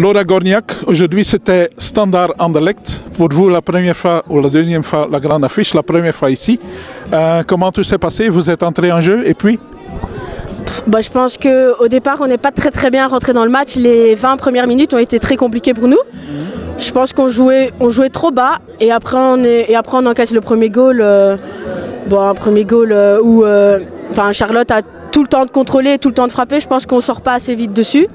Laura Gorniak, aujourd'hui c'était Standard Anderlecht. Pour vous, la première fois ou la deuxième fois, la grande affiche, la première fois ici. Comment tout s'est passé? Vous êtes entré en jeu et puis? Je pense qu'au départ, on n'est pas très bien rentré dans le match. Les 20 premières minutes ont été très compliquées pour nous. Je pense qu'on jouait trop bas et après on encaisse le premier goal. Un premier goal où Charlotte a tout le temps de contrôler, tout le temps de frapper. Je pense qu'on ne sort pas assez vite dessus.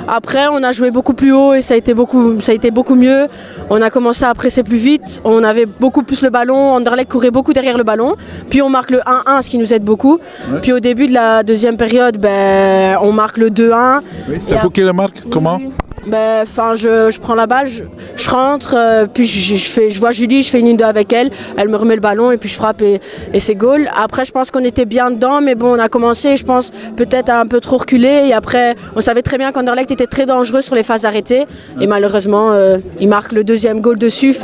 Après, on a joué beaucoup plus haut et ça a été beaucoup mieux. On a commencé à presser plus vite. On avait beaucoup plus le ballon. Anderlecht courait beaucoup derrière le ballon. Puis on marque le 1-1, ce qui nous aide beaucoup. Ouais. Puis au début de la deuxième période, on marque le 2-1. Oui, c'est vous qui le marque? Comment? Je prends la balle, je rentre, puis je vois Julie, je fais une 1-2 avec elle, elle me remet le ballon et puis je frappe et c'est goal. Après je pense qu'on était bien dedans, mais bon on a commencé je pense peut-être à un peu trop reculer et après on savait très bien qu'Anderlecht était très dangereux sur les phases arrêtées et malheureusement il marque le deuxième goal dessus.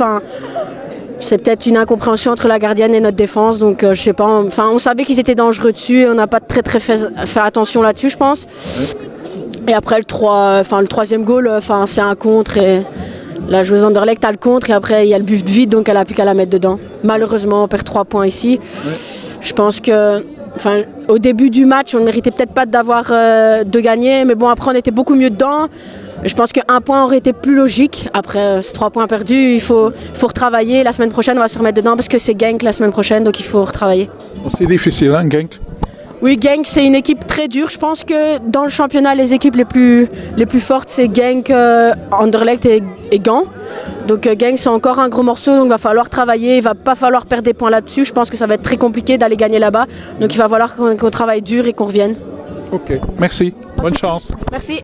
C'est peut-être une incompréhension entre la gardienne et notre défense, donc je sais pas, on savait qu'ils étaient dangereux dessus et on n'a pas très fait attention là-dessus je pense. Et après le troisième goal, c'est un contre et la joueuse Anderlecht a le contre et après il y a le but vide donc elle n'a plus qu'à la mettre dedans. Malheureusement on perd 3 points ici. Ouais. Je pense que au début du match on ne méritait peut-être pas de gagner mais bon après on était beaucoup mieux dedans. Je pense qu'un point aurait été plus logique. Après ces 3 points perdus, il faut retravailler. La semaine prochaine on va se remettre dedans parce que c'est Genk la semaine prochaine donc il faut retravailler. C'est difficile hein Genk? Oui, Genk, c'est une équipe très dure. Je pense que dans le championnat, les équipes les plus fortes, c'est Genk, Anderlecht et Gand. Donc Genk, c'est encore un gros morceau, donc il va falloir travailler. Il ne va pas falloir perdre des points là-dessus. Je pense que ça va être très compliqué d'aller gagner là-bas. Donc il va falloir qu'on travaille dur et qu'on revienne. Ok, merci. Bonne chance. Merci.